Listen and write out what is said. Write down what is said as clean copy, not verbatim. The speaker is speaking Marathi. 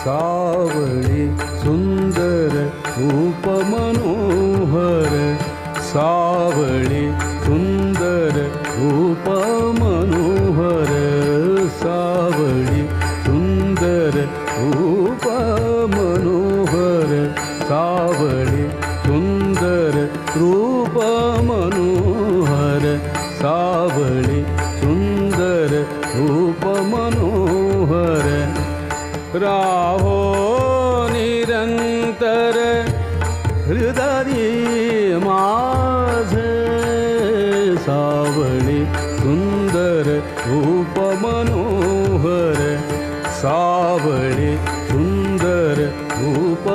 सावळी सुंदर रूप मनोहर सावळी सुंदर रूप मनोहर सावळी सुंदर रूप मनोहर सावळी सुंदर रूप मनोहर सावळी सुंदर रूप मनोहर राहो निरंतर हृदयी माझे सावळी सुंदर रूप मनोहर सावळी सुंदर रूप